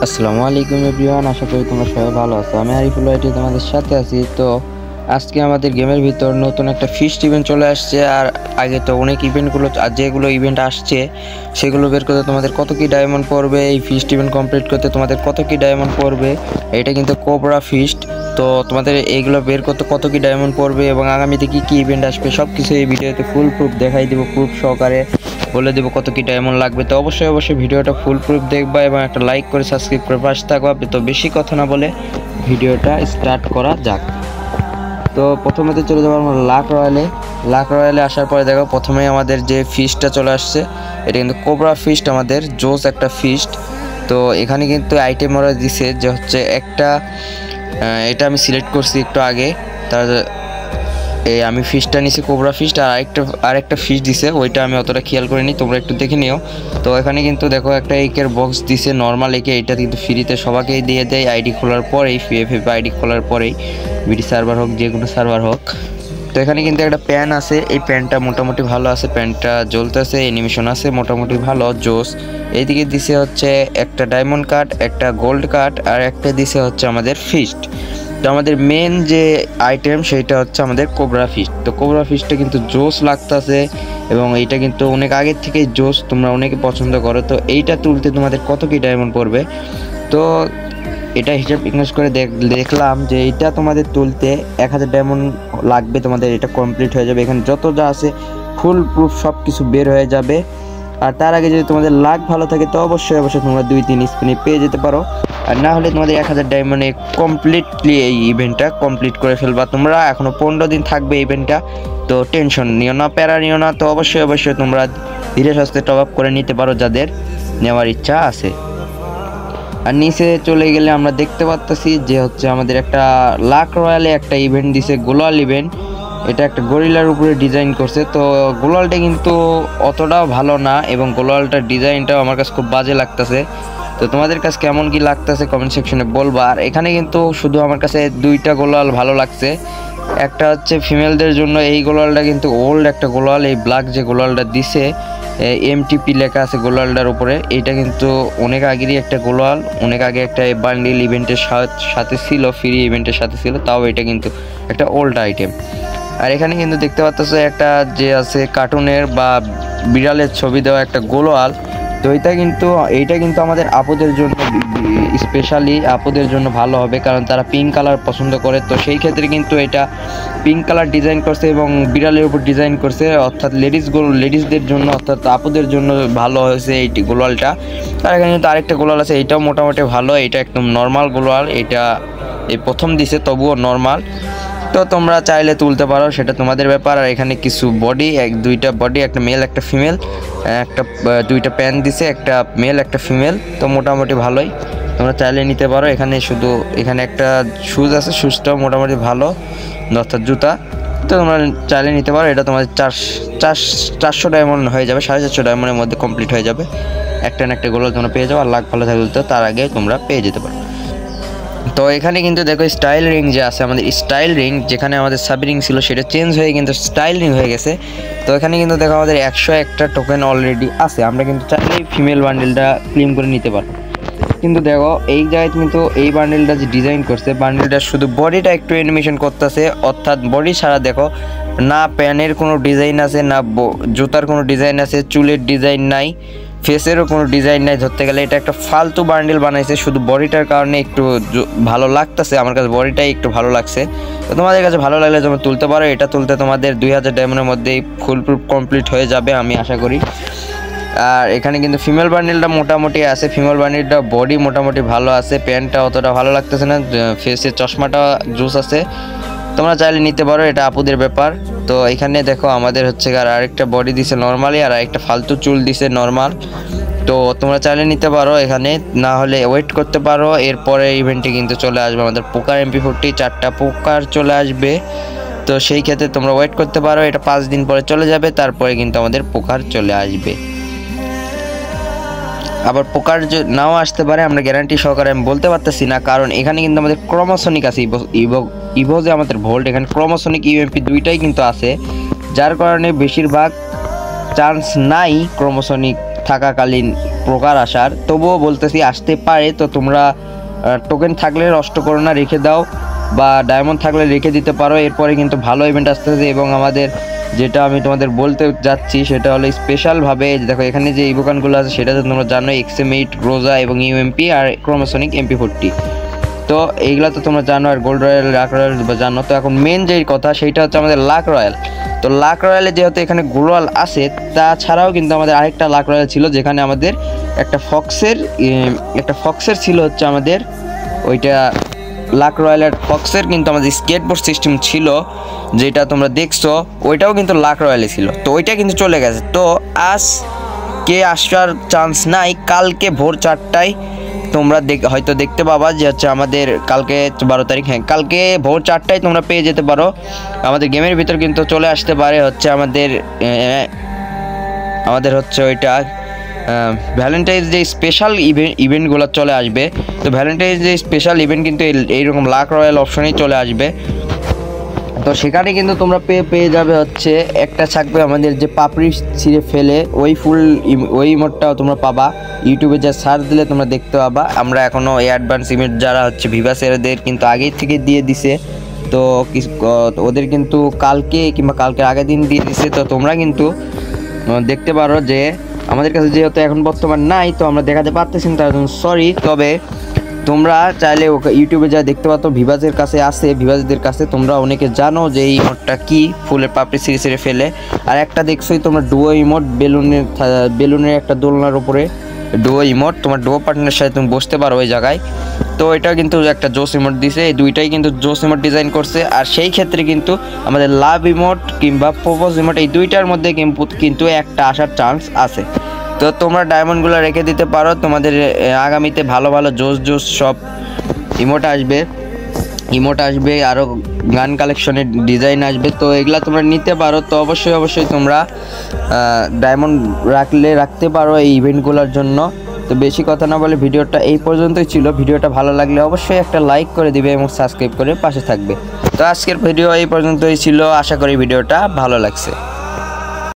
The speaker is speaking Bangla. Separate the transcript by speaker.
Speaker 1: আসসালামু আলাইকুম এভরিওয়ান, আশা করি তোমরা সবাই ভালো আছো। আমি আরিফুল ভাইটি তোমাদের সাথে আছি। তো আজকে আমাদের গেমের ভিতর নতুন একটা ফিস্ট ইভেন্ট চলে আসছে। আর আগে তো অনেক ইভেন্টগুলো, আর যেগুলো ইভেন্ট আসছে সেগুলো বের করতে তোমাদের কত কি ডায়মন্ড পড়বে, এই ফিস্ট ইভেন্ট কমপ্লিট করতে তোমাদের কত কি ডায়মন্ড পড়বে। এটা কিন্তু কোবরা ফিস্ট। তো তোমাদের এইগুলো বের করতে কত কি ডায়মন্ড পড়বে এবং আগামীতে কি কি ইভেন্ট আসবে সব কিছু এই ভিডিওতে ফুল প্রুফ দেখাই দেবো, প্রুফ সহকারে বলে দেবো কত কি ডায়মন্ড লাগবে। তো অবশ্যই ভিডিওটা ফুল প্রুফ দেখবা এবং একটা লাইক করে সাবস্ক্রাইব করে পাশে থাকবা। তো বেশি কথা না বলে ভিডিওটা স্টার্ট করা যাক। তো প্রথমে চলে যাবো আমরা লাক রয়্যালে আসার পরে দেখো প্রথমে আমাদের যে ফিস্টটা চলে আসছে, এটা কিন্তু কোবরা ফিস্ট, আমাদের জোস একটা ফিস্ট। তো এখানে কিন্তু আইটেম ওরা দিছে যে হচ্ছে একটা, এটা আমি সিলেক্ট করছি একটু আগে। তার আমি ফিশটা নিছি কোবরা ফিশ, আর আরেকটা ফিশ দিছে, ওইটা আমি অতটা খেয়াল করিনি, তোমরা একটু দেখে নিও। তো এখানে কিন্তু দেখো একটা একের বক্স দিছে, নর্মাল একে। এটা কিন্তু ফ্রিতে সবাইকেই দিয়ে দেয় আইডি খোলার পরেই, FF আইডি খোলার পরেই, বিডি সার্ভার হোক যে কোনো সার্ভার হোক। তো এখানে কিন্তু একটা প্যান আছে, এই প্যানটা মোটামুটি ভালো আছে, প্যানটা জ্বলতেছে, অ্যানিমেশন আছে মোটামুটি ভালো জোস। এইদিকে দিছে হচ্ছে একটা ডায়মন্ড কার্ড, একটা গোল্ড কার্ড, আর একটা দিছে হচ্ছে আমাদের ফিস্ট। তো আমাদের মেন যে আইটেম সেটা হচ্ছে আমাদের কোবরা ফিশ। তো কোবরা ফিশটা কিন্তু জোস লাগতেছে এবং এইটা কিন্তু অনেক আগের থেকেই জোস, তোমরা অনেকে পছন্দ করো। তো এইটা তুলতে তোমাদের কত কি ডায়মন্ড পড়বে, তো এটা হিসাব ইনভেস্ট করে দেখলাম যে এইটা তোমাদের তুলতে 1000 ডায়মন্ড লাগবে। তোমাদের এটা কমপ্লিট হয়ে যাবে, এখানে যত যা আছে ফুল প্রুফ সব কিছু বের হয়ে যাবে। আর তার আগে যদি তোমাদের লাক ভালো থাকে তো অবশ্যই তোমরা 2-3 স্পিনে পেয়ে যেতে পারো। আর না হলে তোমাদের 1000 ডায়মন্ডে কমপ্লিটলি এই ইভেন্টটা কমপ্লিট করে ফেলবা তোমরা। এখনও 15 দিন থাকবে ইভেন্টটা, তো টেনশন নিও না, প্যারা নিও না। তো অবশ্যই তোমরা ধীরে সুস্থে টপ আপ করে নিতে পারো যাদের নেওয়ার ইচ্ছা আছে। আর নিচে চলে গেলে আমরা দেখতে পাচ্ছি যে হচ্ছে আমাদের একটা লাক রয়্যালে একটা ইভেন্ট দিছে, গ্লোয়াল ইভেন্ট। এটা একটা গরিলার উপরে ডিজাইন করছে। তো গ্লোয়ালটা কিন্তু অতটাও ভালো না এবং গ্লোয়ালটার ডিজাইনটাও আমার কাছে খুব বাজে লাগতেছে। তো তোমাদের কাছে কেমন কি লাগতেছে কমেন্ট সেকশনে বলবা। আর এখানে কিন্তু শুধু আমার কাছে দুইটা গ্লোয়াল ভালো লাগছে। একটা হচ্ছে ফিমেলদের জন্য, এই গ্লোয়ালটা কিন্তু ওল্ড একটা গ্লোয়াল, এই ব্ল্যাক যে গ্লোয়ালটা দিছে MTP লেখা আছে গ্লোয়ালটার উপরে, এইটা কিন্তু অনেক আগেরই একটা গ্লোয়াল, অনেক আগে একটা বান্ডিল ইভেন্টের সাথে ছিল, ফ্রি ইভেন্টের সাথে ছিল, তাও এটা কিন্তু একটা ওল্ড আইটেম। আর এখানে কিন্তু দেখতে পাচ্ছ একটা যে আছে কার্টুনের বা বিড়ালের ছবি দেওয়া একটা গ্লোয়াল। তো এইটা কিন্তু আমাদের আপুদের জন্য, স্পেশালি আপুদের জন্য ভালো হবে, কারণ তারা পিঙ্ক কালার পছন্দ করে। তো সেই ক্ষেত্রে কিন্তু এটা পিঙ্ক কালার ডিজাইন করছে এবং বিড়ালের উপর ডিজাইন করছে, অর্থাৎ লেডিসদের জন্য, অর্থাৎ আপুদের জন্য ভালো হয়েছে এই গ্লোয়ালটা। আর এখানে কিন্তু আরেকটা গ্লোয়াল আছে, এটাও মোটামুটি ভালো, এটা একদম নর্মাল গ্লোয়াল, এটা এই প্রথম দিছে তবুও নর্মাল। তো তোমরা চাইলে তুলতে পারো, সেটা তোমাদের ব্যাপার। আর এখানে কিছু বডি, দুইটা বডি, একটা মেল একটা ফিমেল, দুইটা প্যান দিছে, একটা মেল একটা ফিমেল। তো মোটামুটি ভালোই, তোমরা চাইলে নিতে পারো। এখানে একটা শুজ আছে, শুজটাও মোটামুটি ভালো, অর্থাৎ জুতা। তো তোমরা চাইলে নিতে পারো। এটা তোমাদের 400 ডায়মন্ড হয়ে যাবে, 450 ডায়মন্ডের মধ্যে কমপ্লিট হয়ে যাবে। একটা না একটা গোলাল তোমরা পেয়ে যাও। আর লাখ ভালো থাকলে তো তার আগে তোমরা পেয়ে যেতে পারো। তো এখানে কিন্তু দেখো স্টাইল রিং যে আছে, আমাদের স্টাইল রিং, যেখানে আমাদের সাব রিং ছিল সেটা চেঞ্জ হয়ে কিন্তু স্টাইল রিং হয়ে গেছে। তো এখানে কিন্তু দেখো আমাদের 101টা টোকেন অলরেডি আছে, আমরা কিন্তু চাইলেই ফিমেল বান্ডেলটা ক্লেম করে নিতে পারবো। কিন্তু দেখো এই জায়গায় কিন্তু এই বান্ডেলটা যে ডিজাইন করছে, বান্ডেলটা শুধু বডিটা একটু অ্যানিমেশন করতেছে, অর্থাৎ বডি ছাড়া দেখো না প্যানের কোনো ডিজাইন আছে, না জুতার কোনো ডিজাইন আছে, চুলের ডিজাইন নাই, ফেসেরও কোনো ডিজাইন নাই। ধরতে গেলে এটা একটা ফালতু বান্ডেল বানাইছে, শুধু বডিটার কারণে একটু ভালো লাগতেছে। আমার কাছে বডিটাই একটু ভালো লাগছে। তো তোমাদের কাছে ভালো লাগলে তোমরা তুলতে পারো। এটা তুলতে তোমাদের 2000 ডায়মন্ডের মধ্যেই ফুল প্রুফ কমপ্লিট হয়ে যাবে আমি আশা করি। আর এখানে কিন্তু ফিমেল বান্ডেলটা মোটামুটি আছে, ফিমেল বান্ডেলটা বডি মোটামুটি ভালো আছে, প্যান্টটা অতটা ভালো লাগতেছে না, ফেসের চশমাটা জুস আছে। তোমরা চাইলে নিতে পারো, এটা আপুদের ব্যাপার। তো এখানে দেখো আমাদের হচ্ছে আর আরেকটা বডি দিছে নর্মালি, আর আরেকটা ফালতু চুল দিছে নর্মাল। তো তোমরা চাইলে নিতে পারো এখানে, না হলে ওয়েট করতে পারো। এরপরে ইভেন্টে কিন্তু চলে আসবে আমাদের পোকার MP40, 4টা পোকার চলে আসবে। তো সেই ক্ষেত্রে তোমরা ওয়েট করতে পারো, এটা 5 দিন পরে চলে যাবে, তারপরে কিন্তু আমাদের পোকার চলে আসবে। আবার পোকার নাও আসতে পারে, আমরা গ্যারান্টি সহকারে আমি বলতে পারতেছি না, কারণ এখানে কিন্তু আমাদের ক্রোমোসনিক আছে, ইভোজে আমাদের ভোল্ট, এখানে ক্রোমোসনিক UMP দুইটাই কিন্তু আছে, যার কারণে বেশিরভাগ চান্স নাই ক্রোমোসনিক থাকাকালীন প্রকার আসার, তবুও বলতেছি আসতে পারে। তো তোমরা টোকেন থাকলে নষ্ট করো না, রেখে দাও, বা ডায়মন্ড থাকলে রেখে দিতে পারো। এরপরে কিন্তু ভালো ইভেন্ট আসতেছে এবং আমাদের যেটা আমি তোমাদের বলতে যাচ্ছি সেটা হলো স্পেশালভাবে দেখো এখানে যে ইভোকানগুলো আছে সেটা তো তোমরা জানো, XM8 রোজা এবং UMP আর ক্রোমোসনিক MP40। তো এইগুলো তো তোমরা জানো, আর গোল্ড রয়্যাল, লাক রয়্যাল জানো। তো এখন মেন যেই কথা সেইটা হচ্ছে আমাদের লাক রয়্যাল। তো লাক রয়্যালে যেহেতু এখানে গ্লোয়াল আছে, তাছাড়াও কিন্তু আমাদের আরেকটা লাক রয়্যাল ছিল যেখানে আমাদের একটা ফক্সের ছিল হচ্ছে আমাদের ওইটা লাক রয়্যালের ফক্সের কিন্তু আমাদের স্কেটবোর্ড সিস্টেম ছিল যেটা তোমরা দেখছো, ওইটাও কিন্তু লাক রয়্যালে ছিল। তো ওইটা কিন্তু চলে গেছে। তো আজকে আসার চান্স নাই, কালকে ভোর 4টায় তোমরা হয়তো দেখতে পাবা যে হচ্ছে আমাদের কালকে 12 তারিখ, হ্যাঁ কালকে ভোর 4টায় তোমরা পেয়ে যেতে পারো। আমাদের গেমের ভিতর কিন্তু চলে আসতে পারে হচ্ছে আমাদের হচ্ছে ওইটা ভ্যালেন্টাইন্স ডে স্পেশাল ইভেন্টগুলো চলে আসবে। তো ভ্যালেন্টাইন্স ডে স্পেশাল ইভেন্ট কিন্তু এইরকম লাক রয়্যাল অপশনেই চলে আসবে। তো সেখানে কিন্তু তোমরা পেয়ে যাবে হচ্ছে একটা থাকবে আমাদের যে পাপড়ি ছিঁড়ে ফেলে ওই ইমোটটাও তোমরা পাবা। ইউটিউবে যা সার্চ দিলে তোমরা দেখতে পাবা। আমরা এখনও এই অ্যাডভান্স ইমোট যারা হচ্ছে ভিভাসেরদের কিন্তু আগেই থেকে দিয়ে দিছে, তো ওদের কিন্তু কালকে কিংবা কালকের আগের দিন দিয়ে দিছে। তো তোমরা কিন্তু দেখতে পারো যে আমাদের কাছে যেহেতু এখন বর্তমান নাই, তো আমরা দেখাতে পারতেছি না, তার জন্য সরি। তবে তোমরা চাইলে ইউটিউবে যা দেখতে পাচ্ছ ভিভাসের কাছে আছে, ভিভাসদের কাছে তোমরা অনেকে জানো যে এই ইমোটটা কি, ফুলের পাপড়ি ছিঁড়ে ছিঁড়ে ফেলে। আর একটা দেখছোই তোমরা ডুয়ো ইমোট, বেলুনের একটা দোলনার উপরে ডুয়ো ইমোট, তোমার ডুয়ো পার্টনারের সাথে তুমি বসতে পারো ওই জায়গায়। তো এটা কিন্তু একটা জোস ইমোট দিছে, এই দুইটাই কিন্তু জোস ইমোট ডিজাইন করছে। আর সেই ক্ষেত্রে কিন্তু আমাদের লাভ ইমোট কিংবা প্রপোজ ইমোট এই দুইটার মধ্যে কিন্তু একটা আসার চান্স আছে। তো তোমরা ডায়মন্ডগুলো রেখে দিতে পারো, তোমাদের আগামীতে ভালো ভালো জোস সব ইমোট আসবে, আরও গান কালেকশনের ডিজাইন আসবে। তো এগুলা তোমরা নিতে পারো। তো অবশ্যই তোমরা ডায়মন্ড রাখতে পারো এই ইভেন্টগুলোর জন্য। তো বেশি কথা না বলে ভিডিওটা এই পর্যন্তই ছিল। ভিডিওটা ভালো লাগলে অবশ্যই একটা লাইক করে দিবে এবং সাবস্ক্রাইব করে পাশে থাকবে। তো আজকের ভিডিও এই পর্যন্তই ছিল, আশা করি ভিডিওটা ভালো লাগছে।